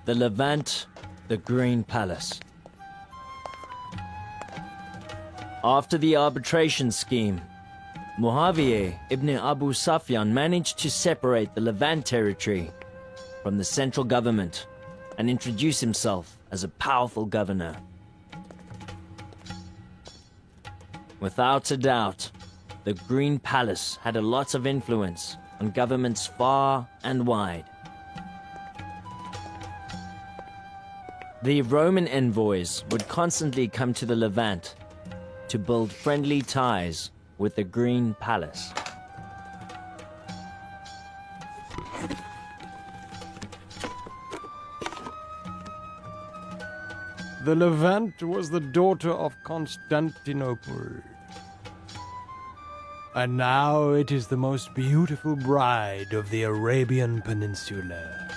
The Levant, the Green Palace. After the arbitration scheme, Muawiyah ibn Abu Sufyan managed to separate the Levant territory from the central government and introduce himself as a powerful governor. Without a doubt, the Green Palace had a lot of influence on governments far and wide. The Roman envoys would constantly come to the Levant to build friendly ties with the Green Palace. The Levant was the daughter of Constantinople. And now it is the most beautiful bride of the Arabian Peninsula.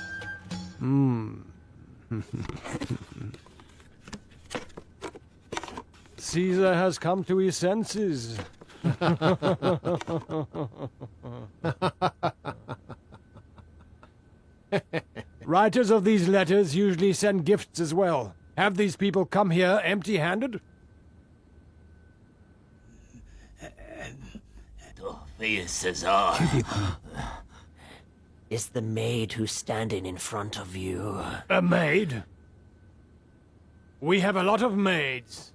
Caesar has come to his senses. Writers of these letters usually send gifts as well. Have these people come here empty-handed? Caesar. Is the maid who's standing in front of you? A maid? We have a lot of maids.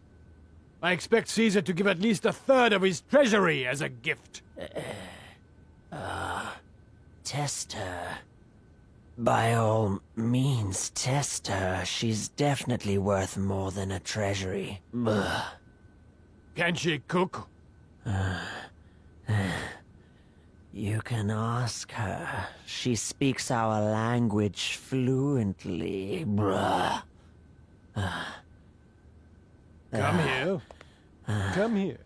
I expect Caesar to give at least a third of his treasury as a gift. Test her. By all means, test her. She's definitely worth more than a treasury. Can she cook? You can ask her. She speaks our language fluently. Come here. Come here.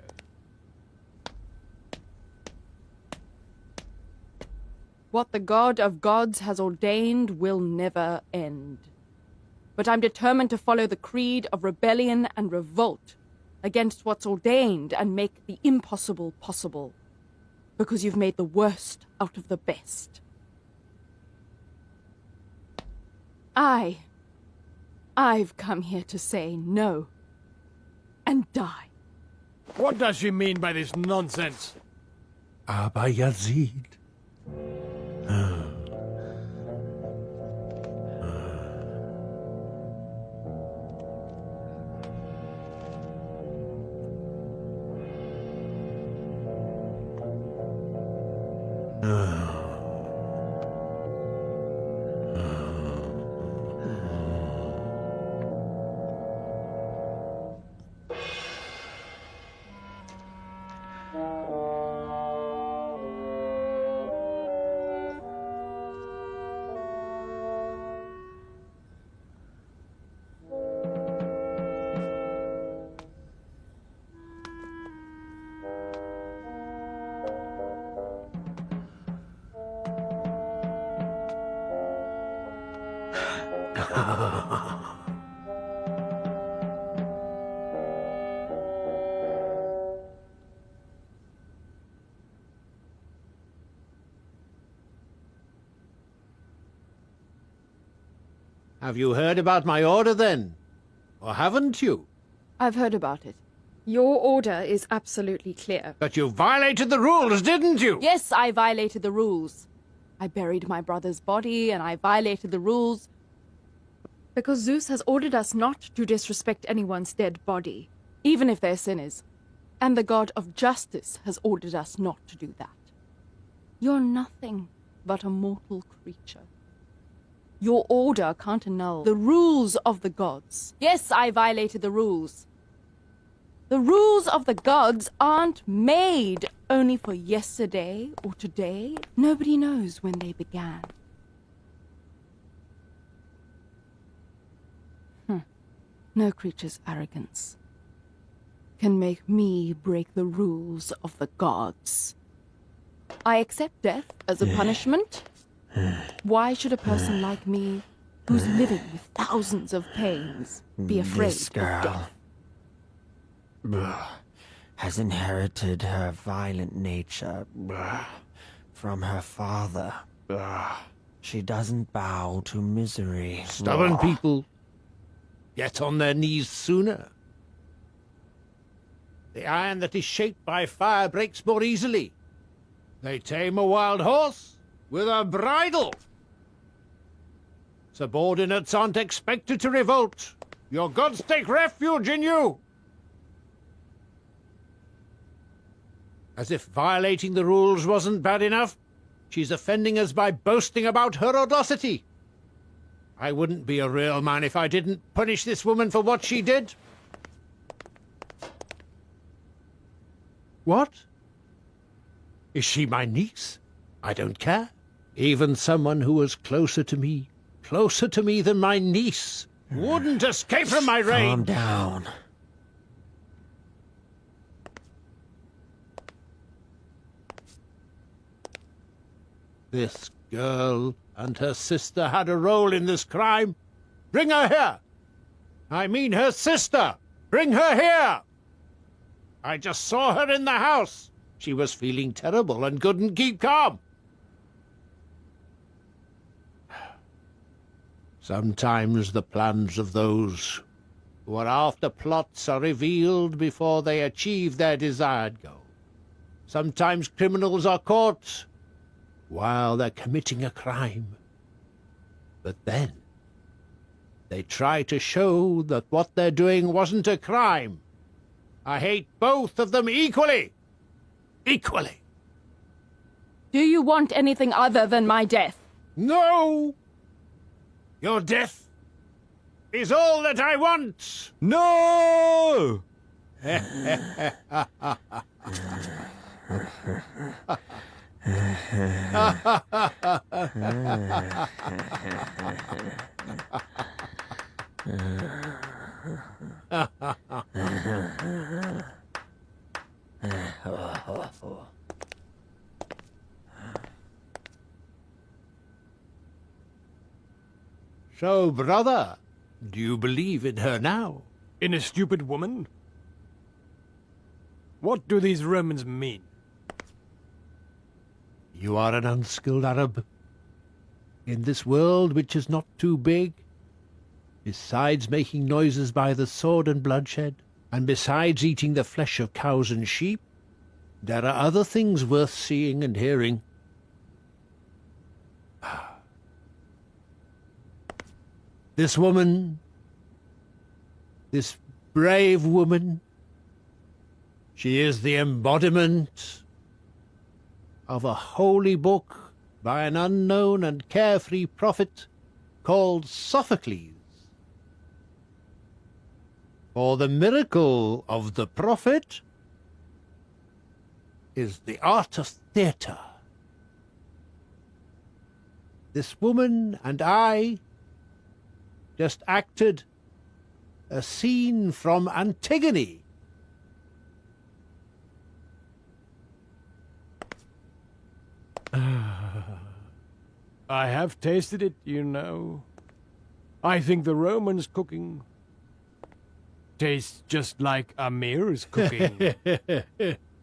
What the God of gods has ordained will never end. But I'm determined to follow the creed of rebellion and revolt against what's ordained and make the impossible possible. Because you've made the worst out of the best. I've come here to say no. And die. What does she mean by this nonsense? Aber Yazid. Have you heard about my order, then? Or haven't you? I've heard about it. Your order is absolutely clear. But you violated the rules, didn't you? Yes, I violated the rules. I buried my brother's body, and I violated the rules. Because Zeus has ordered us not to disrespect anyone's dead body. Even if they're sinners. And the God of justice has ordered us not to do that. You're nothing but a mortal creature. Your order can't annul the rules of the gods. Yes, I violated the rules. The rules of the gods aren't made only for yesterday or today. Nobody knows when they began. No creature's arrogance can make me break the rules of the gods. I accept death as a punishment. Why should a person like me, who's living with thousands of pains, be afraid This of girl death? has inherited her violent nature from her father. She doesn't bow to misery. Stubborn people get on their knees sooner. The iron that is shaped by fire breaks more easily. They tame a wild horse with a bridle. Subordinates aren't expected to revolt. Your gods take refuge in you. As if violating the rules wasn't bad enough, she's offending us by boasting about her audacity. I wouldn't be a real man if I didn't punish this woman for what she did. What? Is she my niece? I don't care. Even someone who was closer to me than my niece, wouldn't escape from my reign. Calm down. This girl and her sister had a role in this crime. Bring her here. I mean her sister. Bring her here. I just saw her in the house. She was feeling terrible and couldn't keep calm. Sometimes the plans of those who are after plots are revealed before they achieve their desired goal. Sometimes criminals are caught while they're committing a crime. But then they try to show that what they're doing wasn't a crime. I hate both of them equally. Equally. Do you want anything other than my death? No! Your death is all that I want! No! So, brother, do you believe in her now? In a stupid woman? What do these Romans mean? You are an unskilled Arab. In this world which is not too big, besides making noises by the sword and bloodshed, and besides eating the flesh of cows and sheep, there are other things worth seeing and hearing. This woman, this brave woman, she is the embodiment of a holy book by an unknown and carefree prophet called Sophocles. For the miracle of the prophet is the art of theatre. This woman and I just acted a scene from Antigone. I have tasted it, you know. I think the Romans' cooking tastes just like Amir's cooking.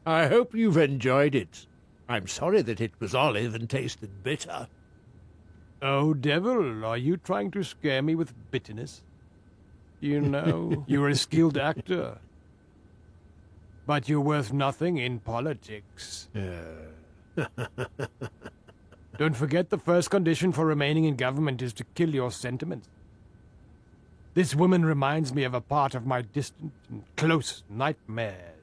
I hope you've enjoyed it. I'm sorry that it was olive and tasted bitter. Oh, devil, are you trying to scare me with bitterness? You know, you're a skilled actor. But you're worth nothing in politics. Don't forget the first condition for remaining in government is to kill your sentiments. This woman reminds me of a part of my distant and close nightmares.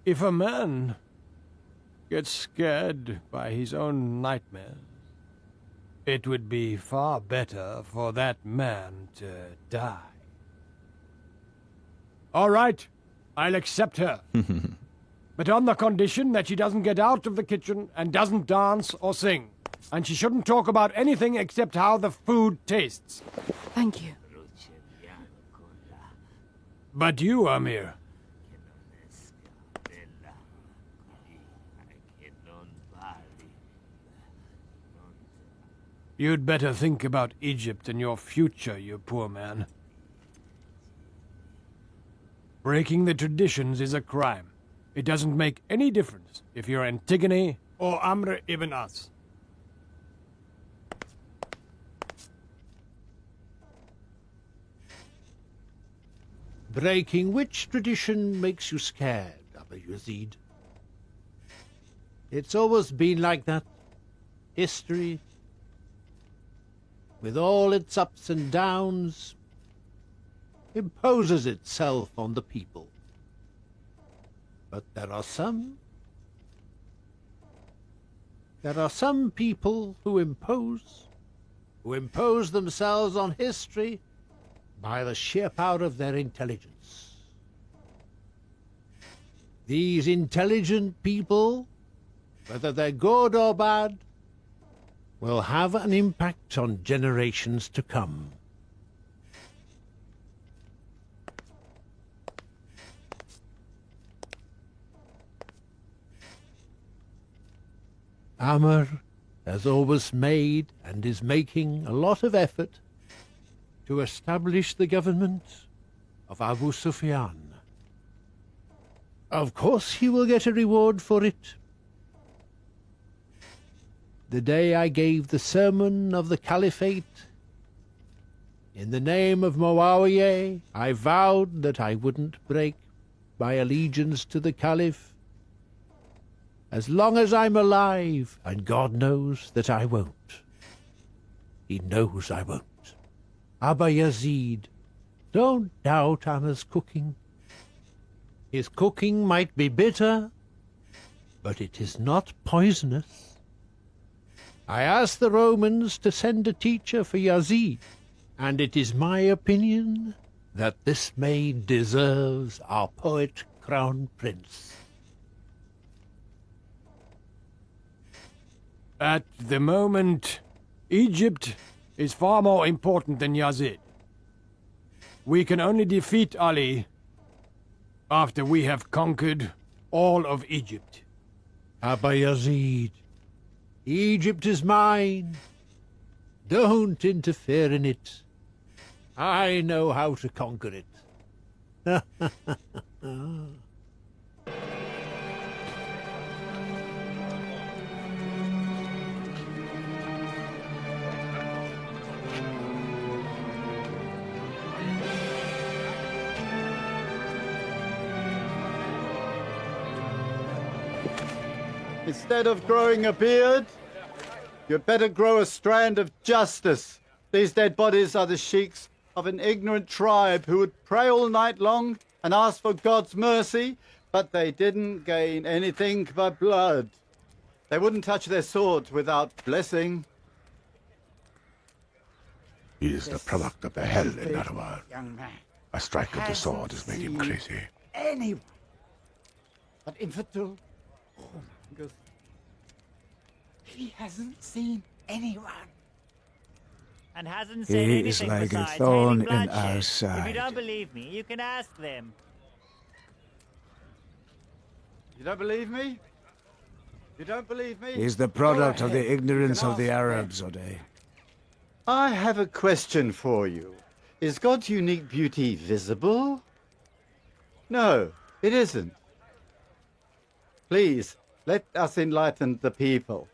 If a man gets scared by his own nightmares, it would be far better for that man to die. All right, I'll accept her. But on the condition that she doesn't get out of the kitchen and doesn't dance or sing. And she shouldn't talk about anything except how the food tastes. Thank you. But you, Amir. You'd better think about Egypt and your future, you poor man. Breaking the traditions is a crime. It doesn't make any difference if you're Antigone or Amr ibn As. Breaking which tradition makes you scared, Abu Yazid? It's always been like that. History, with all its ups and downs, imposes itself on the people. But there are some people who impose themselves on history by the sheer power of their intelligence. These intelligent people, whether they're good or bad, will have an impact on generations to come. Amr has always made and is making a lot of effort to establish the government of Abu Sufyan. Of course he will get a reward for it. The day I gave the sermon of the Caliphate, in the name of Muawiyah, I vowed that I wouldn't break my allegiance to the Caliph as long as I'm alive, and God knows that I won't. He knows I won't. Abba Yazid, don't doubt Anna's cooking. His cooking might be bitter, but it is not poisonous. I asked the Romans to send a teacher for Yazid, and it is my opinion that this maid deserves our poet crown prince. At the moment, Egypt is far more important than Yazid. We can only defeat Ali after we have conquered all of Egypt. Abba Yazid, Egypt is mine. Don't interfere in it. I know how to conquer it. Instead of growing a beard, you'd better grow a strand of justice. These dead bodies are the sheiks of an ignorant tribe who would pray all night long and ask for God's mercy, but they didn't gain anything but blood. They wouldn't touch their swords without blessing. He is the product of the hell in that world. Young man. A strike of the sword has made him crazy. Anyone but infidel. Oh my God. He hasn't seen anyone. And hasn't said He anything is like a besides thorn hating in bloodshed. our If you side. don't believe me, you can ask them. You don't believe me? You don't believe me? He is the product of the ignorance of the Arabs, Ode. I have a question for you. Is God's unique beauty visible? No, it isn't. Please, let us enlighten the people.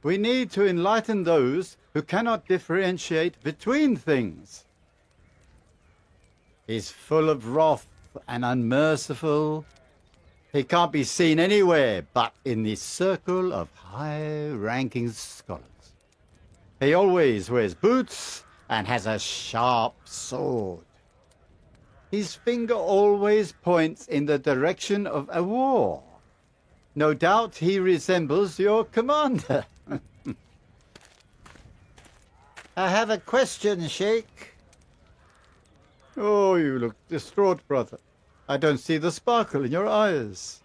We need to enlighten those who cannot differentiate between things. He's full of wrath and unmerciful. He can't be seen anywhere but in the circle of high-ranking scholars. He always wears boots and has a sharp sword. His finger always points in the direction of a war. No doubt he resembles your commander. I have a question, Sheikh. Oh, you look distraught, brother. I don't see the sparkle in your eyes.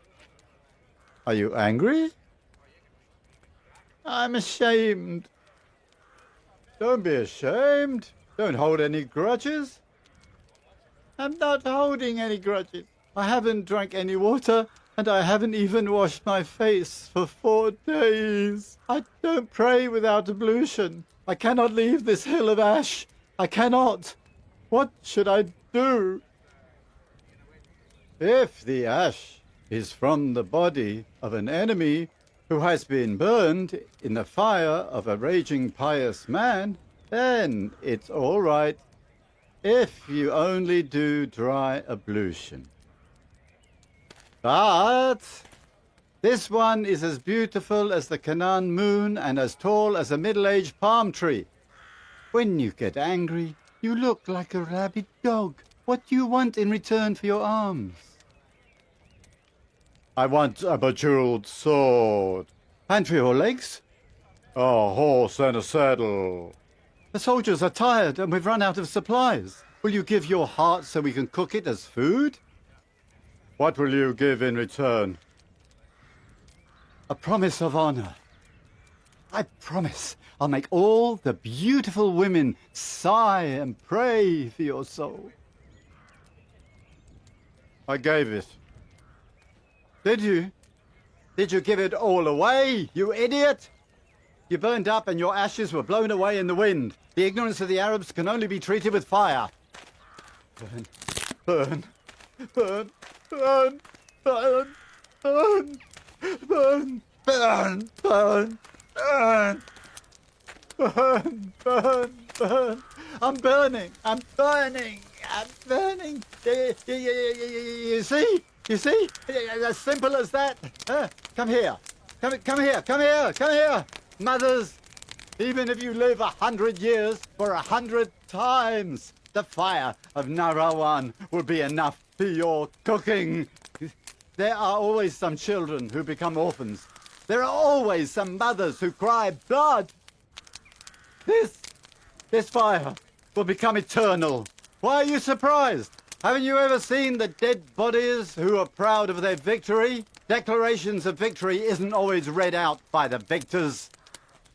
Are you angry? I'm ashamed. Don't be ashamed. Don't hold any grudges. I'm not holding any grudges. I haven't drank any water, and I haven't even washed my face for 4 days. I don't pray without ablution. I cannot leave this hill of ash. I cannot. What should I do? If the ash is from the body of an enemy who has been burned in the fire of a raging pious man, then it's all right. If you only do dry ablution. But this one is as beautiful as the Canaan moon and as tall as a middle-aged palm tree. When you get angry, you look like a rabid dog. What do you want in return for your alms? I want a bejeweled sword. And for your legs? A horse and a saddle. The soldiers are tired and we've run out of supplies. Will you give your heart so we can cook it as food? What will you give in return? A promise of honor. I promise I'll make all the beautiful women sigh and pray for your soul. I gave it. Did you? Did you give it all away, you idiot? You burned up and your ashes were blown away in the wind. The ignorance of the Arabs can only be treated with fire. Burn, burn, burn, burn, burn, burn, burn, burn, burn, burn, burn, burn, burn. I'm burning, I'm burning, I'm burning. You see? You see? As simple as that. Come here. Come here. Come here. Come here. Mothers, even if you live 100 years for 100 times, the fire of Narawan will be enough for your cooking. There are always some children who become orphans. There are always some mothers who cry blood. This fire will become eternal. Why are you surprised? Haven't you ever seen the dead bodies who are proud of their victory? Declarations of victory isn't always read out by the victors.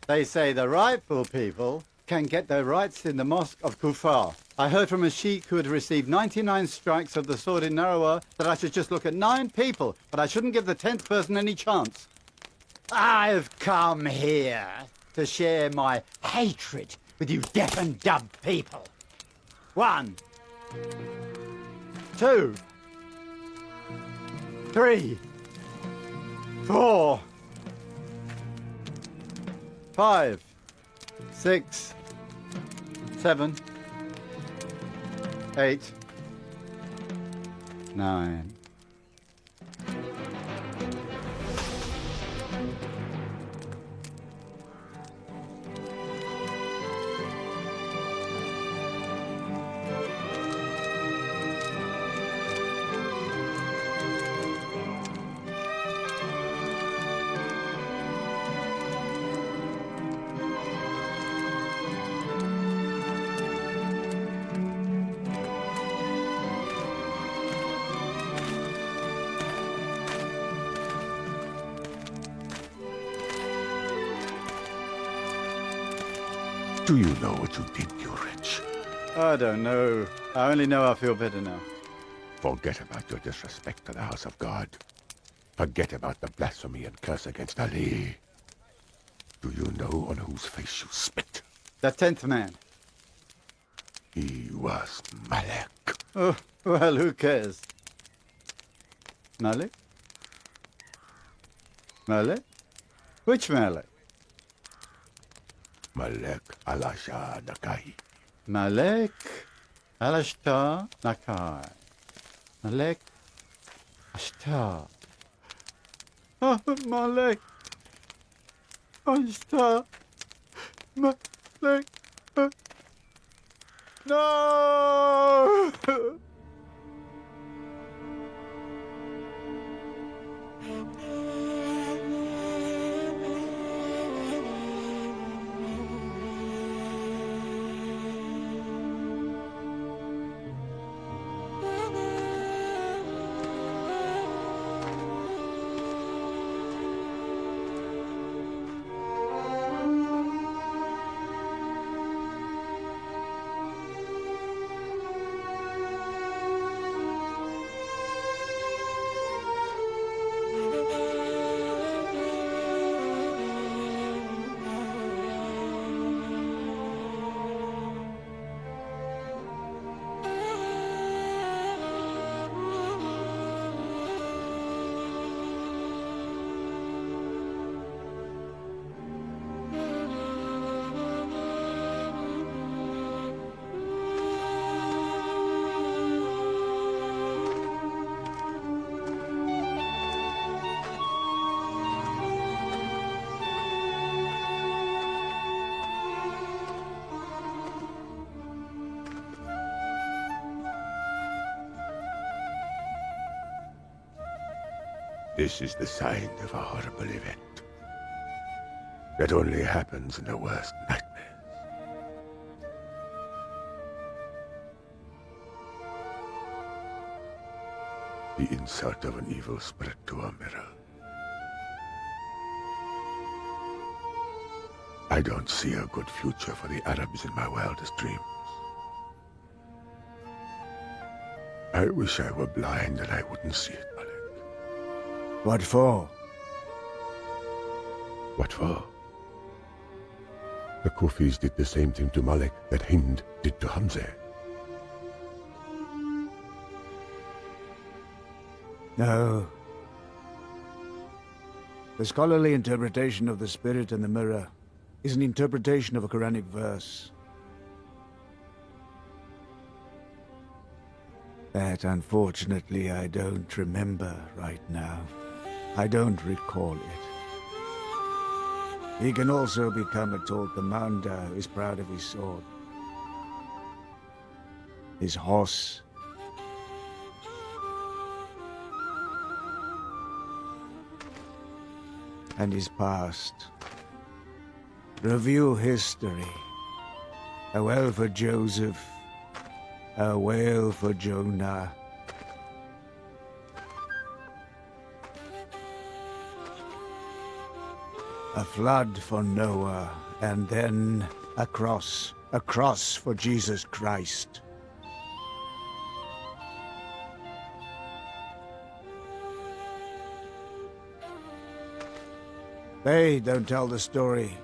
They say the rightful people can get their rights in the Mosque of Kufar. I heard from a sheikh who had received 99 strikes of the sword in Narawa that I should just look at 9 people, but I shouldn't give the 10th person any chance. I've come here to share my hatred with you deaf and dumb people. 1, 2, 3, 4, 5, 6, 7, 8, 9. Do you know what you did, you wretch? I don't know. I only know I feel better now. Forget about your disrespect to the house of God. Forget about the blasphemy and curse against Ali. Do you know on whose face you spit? The 10th man. He was Malik. Oh, well, who cares? Malik? Malik? Which Malik? Malik Alasha Nakai. Malik Alashtar Nakai. Malik Ashtar. Oh, Malik Ashtar. Malik. No! This is the sign of a horrible event that only happens in the worst nightmares. The insult of an evil spirit to a mirror. I don't see a good future for the Arabs in my wildest dreams. I wish I were blind and I wouldn't see it, Malik. What for? What for? The Kufis did the same thing to Malik that Hind did to Hamza. No. The scholarly interpretation of the spirit and the mirror is an interpretation of a Quranic verse. That, unfortunately, I don't remember right now. I don't recall it. He can also become a tall commander who is proud of his sword, his horse, and his past. Review history. A well for Joseph, a whale for Jonah. A flood for Noah, and then a cross for Jesus Christ. They don't tell the story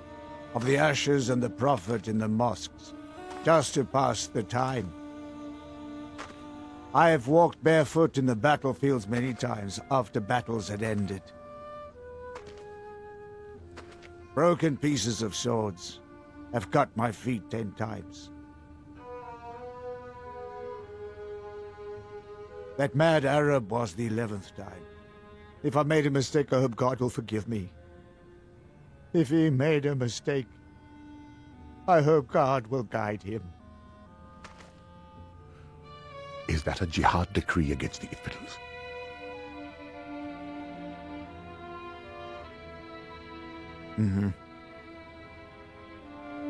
of the ashes and the prophet in the mosques, just to pass the time. I have walked barefoot in the battlefields many times after battles had ended. Broken pieces of swords have cut my feet 10 times. That mad Arab was the 11th time. If I made a mistake, I hope God will forgive me. If he made a mistake, I hope God will guide him. Is that a jihad decree against the infidels? Mm-hmm.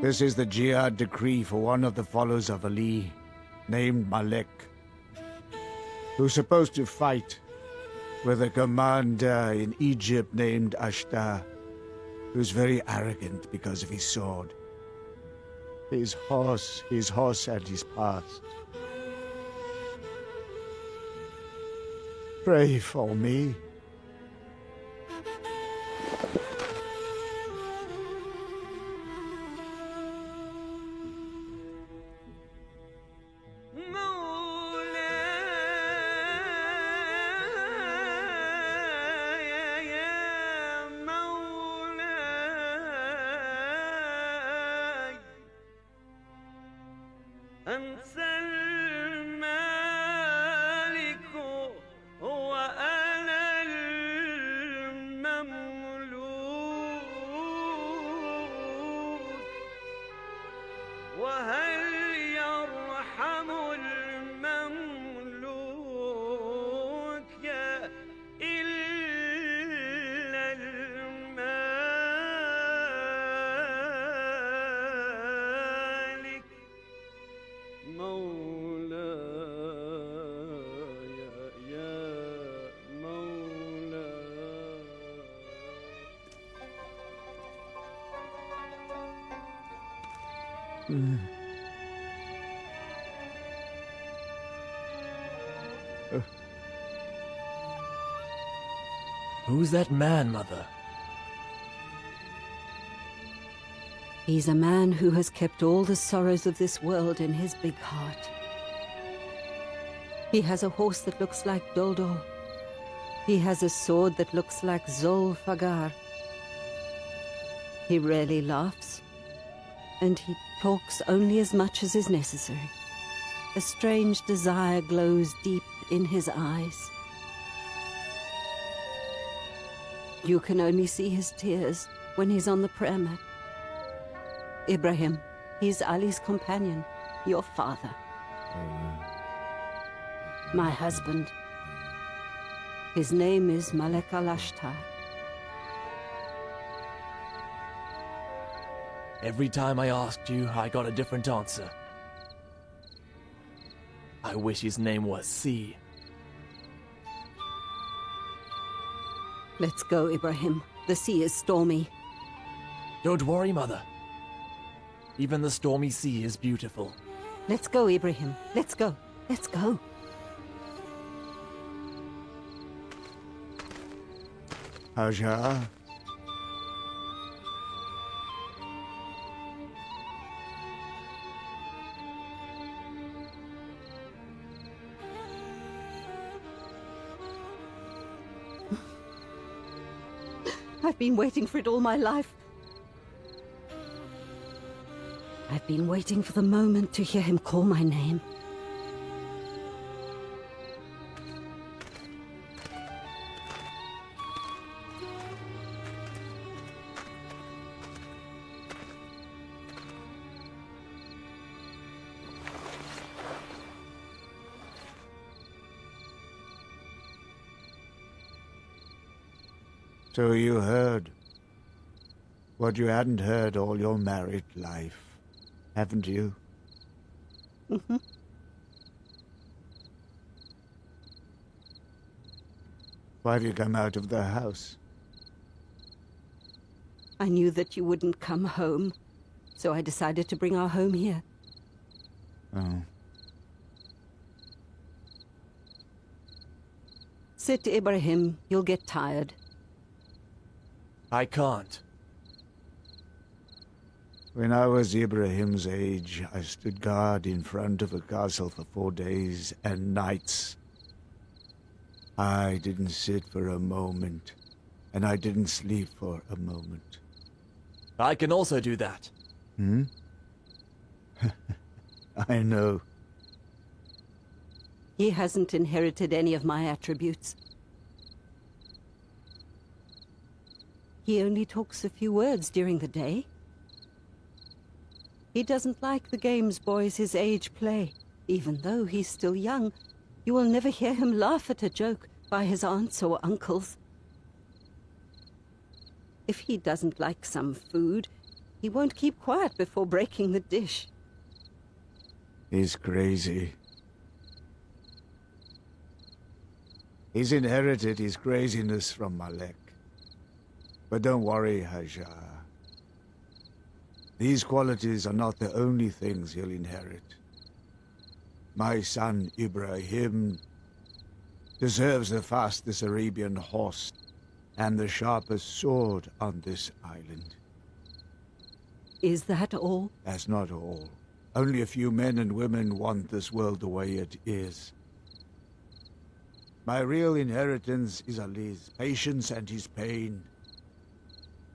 This is the jihad decree for one of the followers of Ali, named Malik, who's supposed to fight with a commander in Egypt named Ashtar, who's very arrogant because of his sword, his horse and his past. Pray for me. أنت المالك وأنا المملوك وهل يرحم المملوك إلا المالك مولاي يا مولاي. Who's that man, Mother? He's a man who has kept all the sorrows of this world in his big heart. He has a horse that looks like Doldol. He has a sword that looks like Zolfagar. He rarely laughs, and he talks only as much as is necessary. A strange desire glows deep in his eyes. You can only see his tears when he's on the prayer mat. Ibrahim, he's Ali's companion, your father. My husband. His name is Malik al-Ashtar. Every time I asked you, I got a different answer. I wish his name was C. Let's go, Ibrahim. The sea is stormy. Don't worry, Mother. Even the stormy sea is beautiful. Let's go, Ibrahim. Let's go. Let's go. Hajar? I've been waiting for it all my life. I've been waiting for the moment to hear him call my name. So you heard what you hadn't heard all your married life, haven't you? Mm-hmm. Why have you come out of the house? I knew that you wouldn't come home, so I decided to bring our home here. Oh. Sit, Ibrahim. You'll get tired. I can't. When I was Ibrahim's age, I stood guard in front of a castle for 4 days and nights. I didn't sit for a moment, and I didn't sleep for a moment. I can also do that. Hmm? I know. He hasn't inherited any of my attributes. He only talks a few words during the day. He doesn't like the games boys his age play. Even though he's still young, you will never hear him laugh at a joke by his aunts or uncles. If he doesn't like some food, he won't keep quiet before breaking the dish. He's crazy. He's inherited his craziness from Malik. But don't worry, Hajar. These qualities are not the only things he'll inherit. My son Ibrahim deserves the fastest Arabian horse and the sharpest sword on this island. Is that all? That's not all. Only a few men and women want this world the way it is. My real inheritance is Ali's patience and his pain.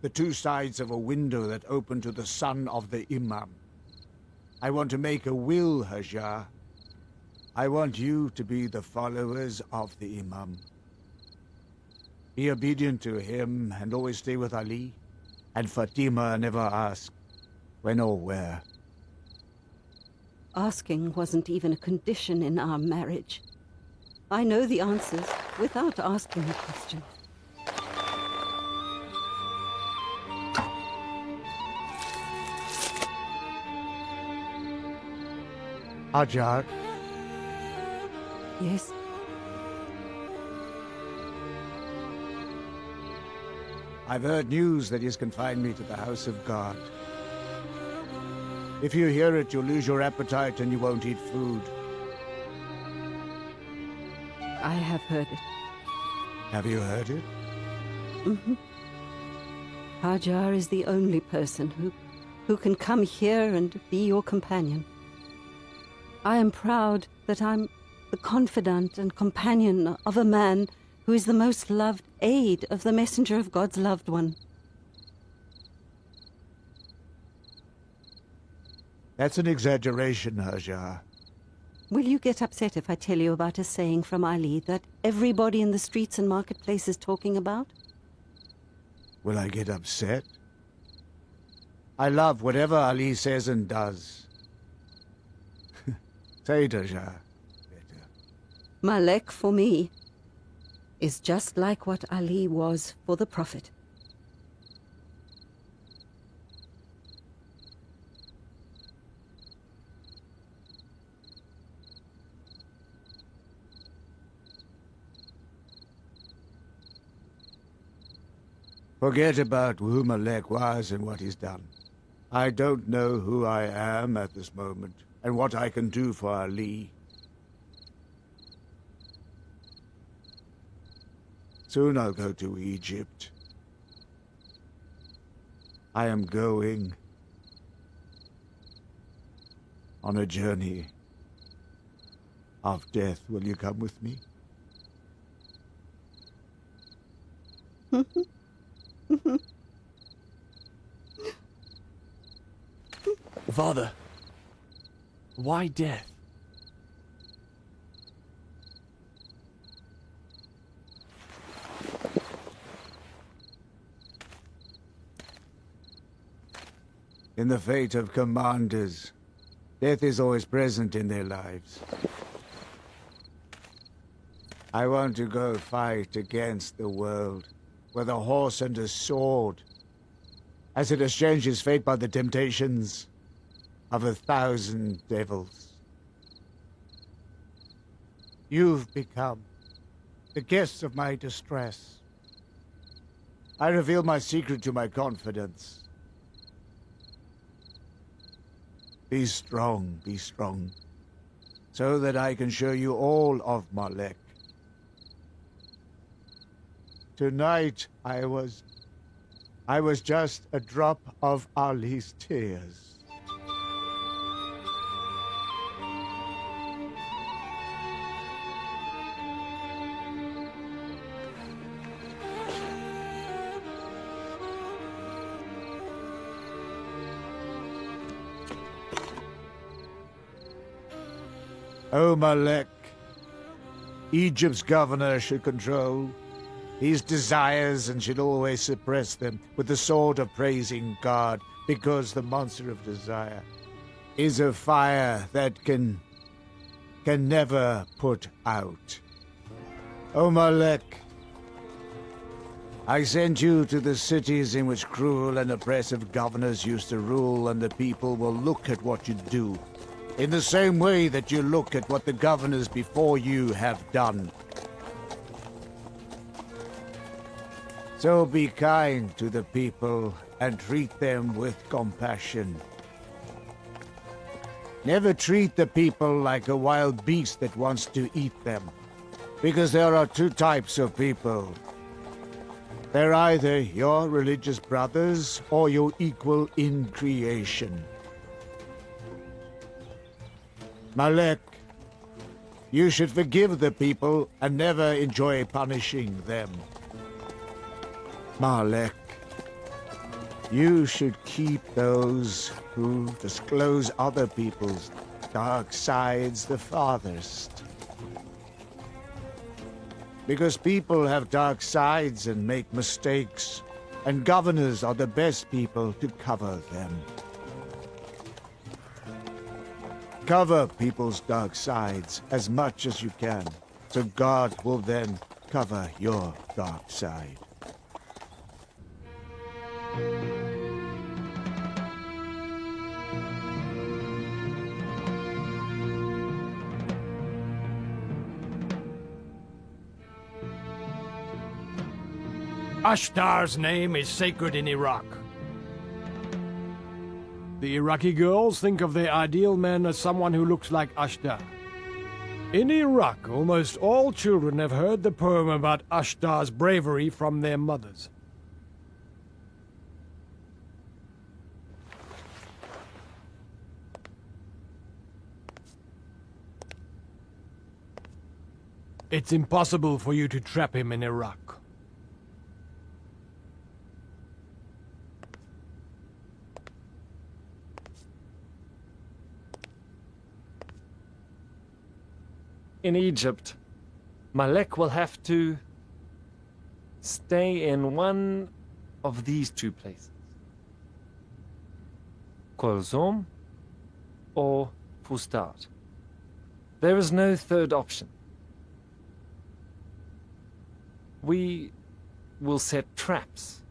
The two sides of a window that open to the son of the Imam. I want to make a will, Hajar. I want you to be the followers of the Imam. Be obedient to him and always stay with Ali. And Fatima never ask when or where. Asking wasn't even a condition in our marriage. I know the answers without asking the question. Hajar, Yes? I've heard news that he's confined me to the house of God. If you hear it, you'll lose your appetite and you won't eat food. I have heard it. Have you heard it? Mm-hmm. Hajar is the only person who can come here and be your companion. I am proud that I'm the confidant and companion of a man who is the most loved aid of the messenger of God's loved one. That's an exaggeration, Hajar. Will you get upset if I tell you about a saying from Ali that everybody in the streets and marketplace is talking about? Will I get upset? I love whatever Ali says and does. Say it, Hajar. Malek, for me, is just like what Ali was for the Prophet. Forget about who Malik was and what he's done. I don't know who I am at this moment and what I can do for Ali. Soon I'll go to Egypt. I am going on a journey of death. Will you come with me? Father, why death? In the fate of commanders, death is always present in their lives. I want to go fight against the world with a horse and a sword, as it exchanges fate by the temptations of 1,000 devils. You've become the guest of my distress. I reveal my secret to my confidence. Be strong, so that I can show you all of Malek. Tonight, I was just a drop of Ali's tears. O Malik, Egypt's governor should control his desires and should always suppress them with the sword of praising God, because the monster of desire is a fire that can never put out. O Malik, I sent you to the cities in which cruel and oppressive governors used to rule, and the people will look at what you do in the same way that you look at what the governors before you have done. So be kind to the people and treat them with compassion. Never treat the people like a wild beast that wants to eat them, because there are two types of people. They're either your religious brothers or your equal in creation. Malek, you should forgive the people and never enjoy punishing them. Malek, You should keep those who disclose other people's dark sides the farthest. Because people have dark sides and make mistakes, and governors are the best people to cover them. Cover people's dark sides as much as you can, so God will then cover your dark side. Ashtar's name is sacred in Iraq. The Iraqi girls think of their ideal man as someone who looks like Ashtar. In Iraq, almost all children have heard the poem about Ashtar's bravery from their mothers. It's impossible for you to trap him in Iraq. In Egypt, Malik will have to stay in one of these two places. Kulzum or Fustat. There is no third option. We will set traps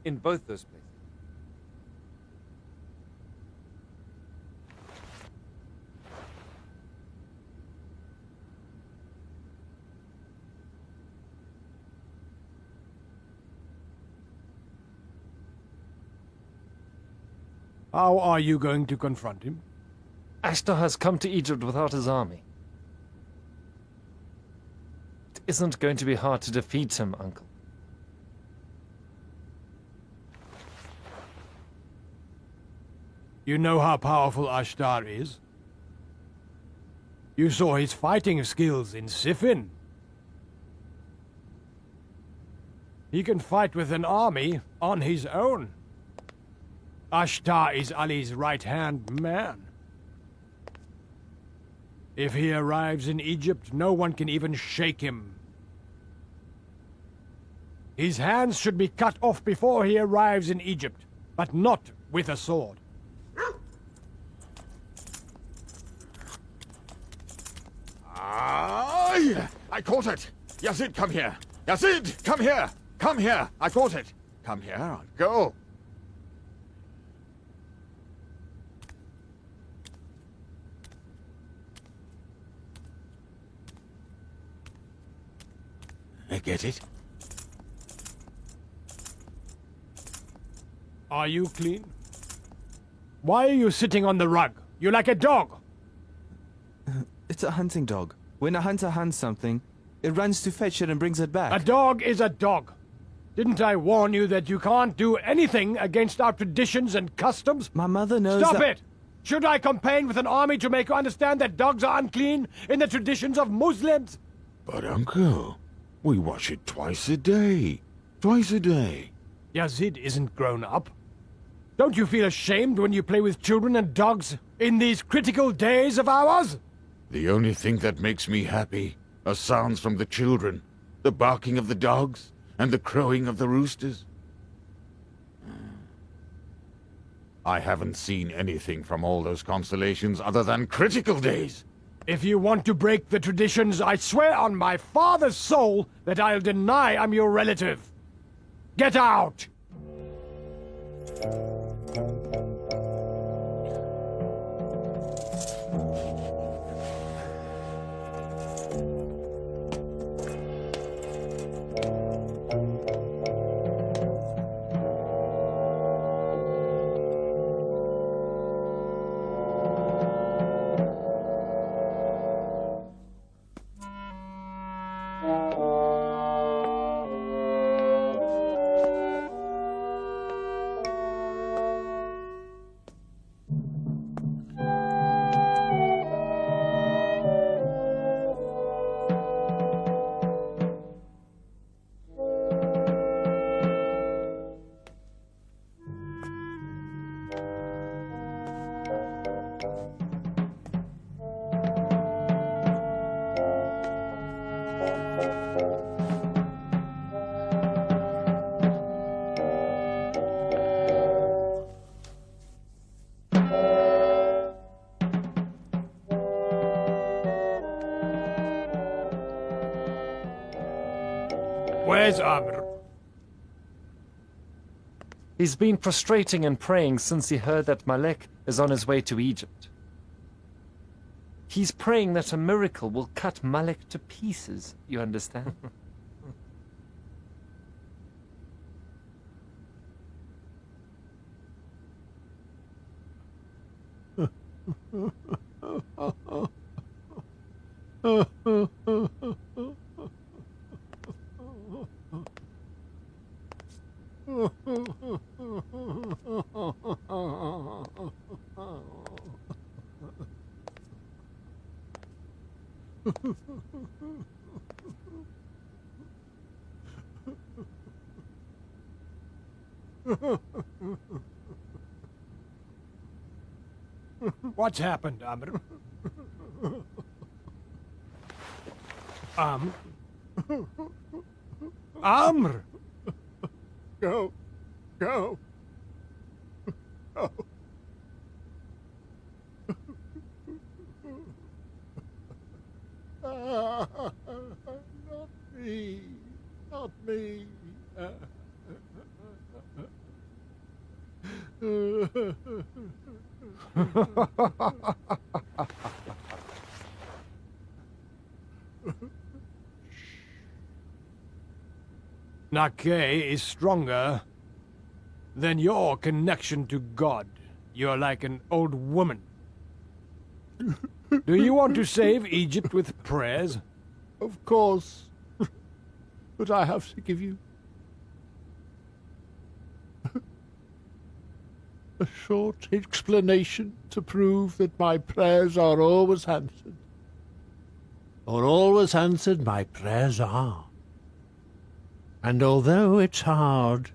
in both those places. How are you going to confront him? Ashtar has come to Egypt without his army. It isn't going to be hard to defeat him, Uncle. You know how powerful Ashtar is? You saw his fighting skills in Siffin. He can fight with an army on his own. Ashtar is Ali's right-hand man. If he arrives in Egypt, no one can even shake him. His hands should be cut off before he arrives in Egypt, but not with a sword. I caught it! Yazid, come here! Yazid, come here! Come here! I caught it! Come here, I'll go! I get it. Are you clean? Why are you sitting on the rug? You're like a dog! It's a hunting dog. When a hunter hunts something, it runs to fetch it and brings it back. A dog is a dog. Didn't I warn you that you can't do anything against our traditions and customs? My mother knows Stop that... it! Should I campaign with an army to make you understand that dogs are unclean in the traditions of Muslims? But, Uncle, we wash it twice a day. Twice a day. Yazid isn't grown up. Don't you feel ashamed when you play with children and dogs in these critical days of ours? The only thing that makes me happy are sounds from the children, the barking of the dogs, and the crowing of the roosters. I haven't seen anything from all those constellations other than critical days. If you want to break the traditions, I swear on my father's soul that I'll deny I'm your relative. Get out! Where's Amr? He's been prostrating and praying since he heard that Malik is on his way to Egypt. He's praying that a miracle will cut Malik to pieces, you understand? What's happened, Amr? Amr! Go. Go. Go. Not me. Not me. Nake is stronger than your connection to God. You're like an old woman. Do you want to save Egypt with prayers? Of course. But I have to give you a short explanation to prove that my prayers are always answered. Or always answered, my prayers are. And although it's hard,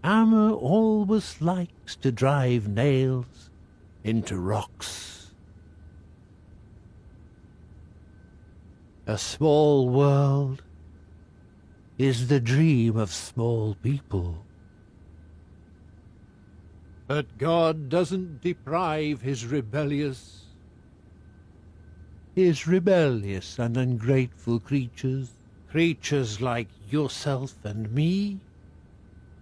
Amma always likes to drive nails into rocks. A small world is the dream of small people. But God doesn't deprive his rebellious and ungrateful creatures like yourself and me,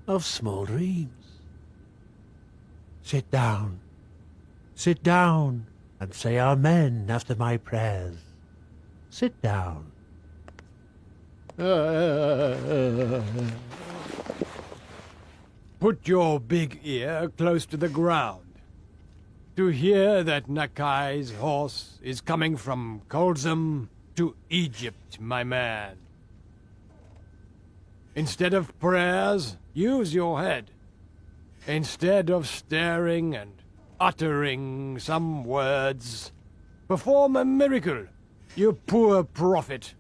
of small dreams. Sit down and say Amen after my prayers. Sit down. Put your big ear close to the ground to hear that Nakai's horse is coming from Kolzum to Egypt, my man. Instead of prayers, use your head. Instead of staring and uttering some words, perform a miracle, you poor prophet.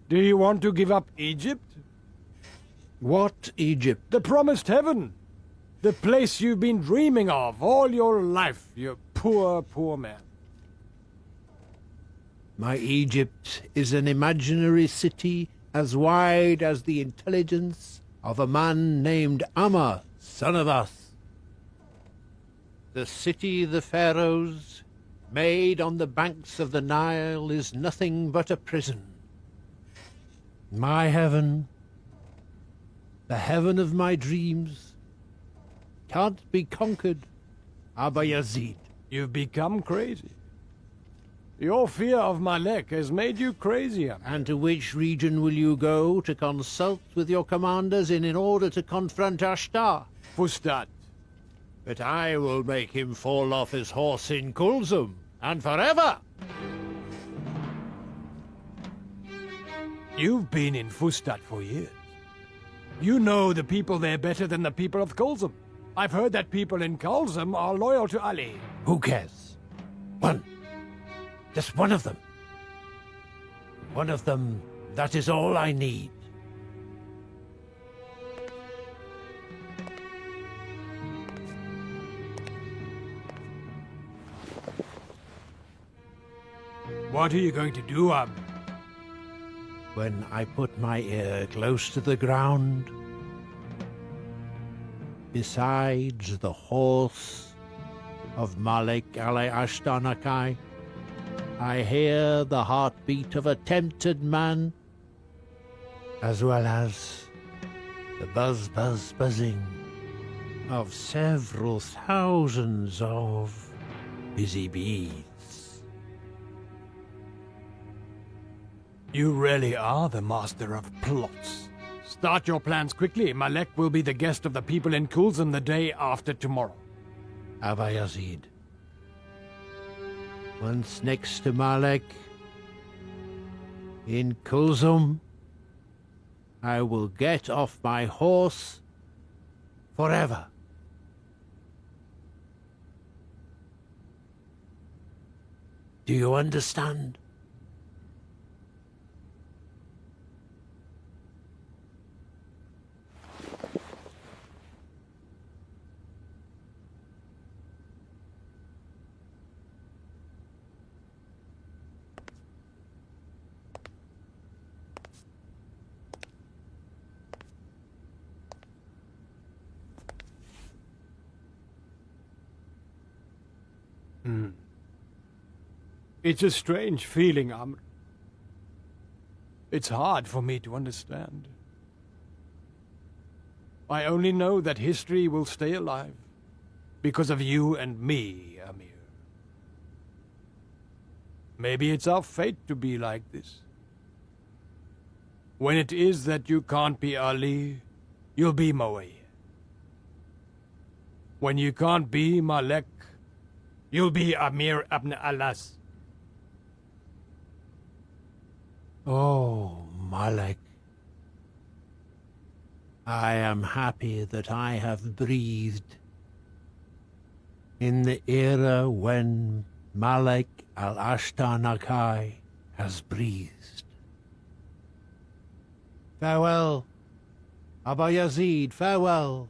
Do you want to give up Egypt? What Egypt? The promised heaven. The place you've been dreaming of all your life, you poor, poor man. My Egypt is an imaginary city as wide as the intelligence of a man named Amma, son of us. The city the pharaohs made on the banks of the Nile is nothing but a prison. My heaven, the heaven of my dreams, can't be conquered, Abba Yazid. You've become crazy. Your fear of Malik has made you crazier. And to which region will you go to consult with your commanders in order to confront Ashtar? Fustat. But I will make him fall off his horse in Kulzum, and forever! You've been in Fustat for years. You know the people there better than the people of Kulzum. I've heard that people in Kulzum are loyal to Ali. Who cares? One. Just one of them. One of them, that is all I need. What are you going to do, Ab? When I put my ear close to the ground, besides the horse of Malik Ali Ashtanakai, I hear the heartbeat of a tempted man, as well as the buzzing of several thousands of busy bees. You really are the master of plots. Start your plans quickly. Malek will be the guest of the people in Kulzum the day after tomorrow. Abba Yazid. Once next to Malik, in Kulzum, I will get off my horse forever. Do you understand? It's a strange feeling, Amr. It's hard for me to understand. I only know that history will stay alive because of you and me, Amir. Maybe it's our fate to be like this. When it is that you can't be Ali, you'll be Moe. When you can't be Malek, you'll be Amir ibn Alas. Oh, Malik. I am happy that I have breathed in the era when Malik al-Ashtanakai has breathed. Farewell, Abba Yazid, farewell.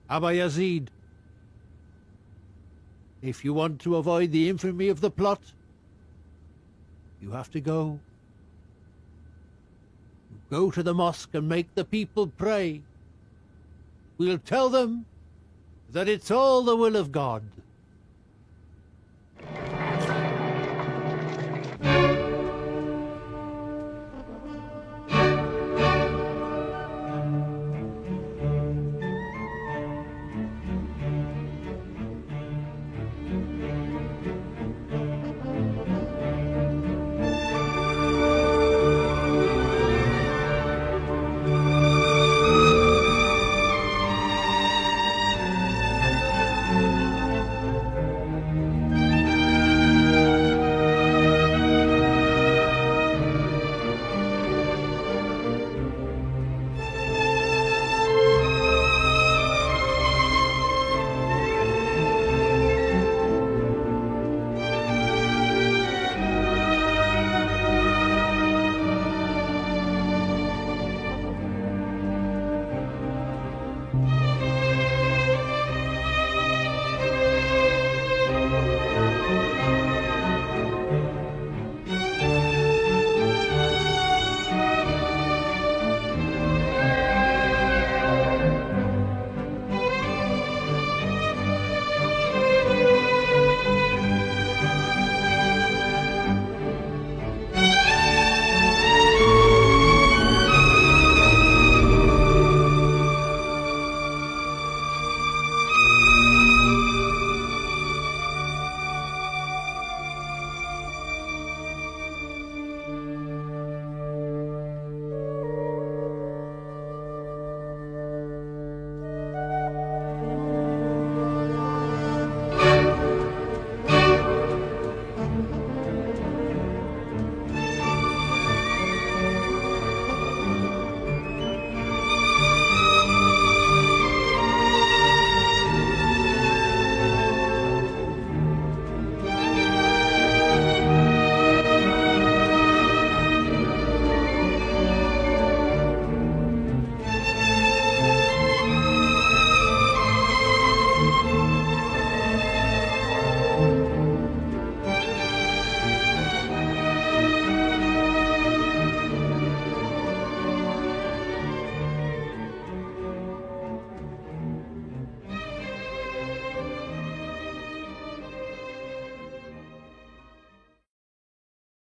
Abba Yazid, if you want to avoid the infamy of the plot, you have to go. Go to the mosque and make the people pray. We'll tell them that it's all the will of God.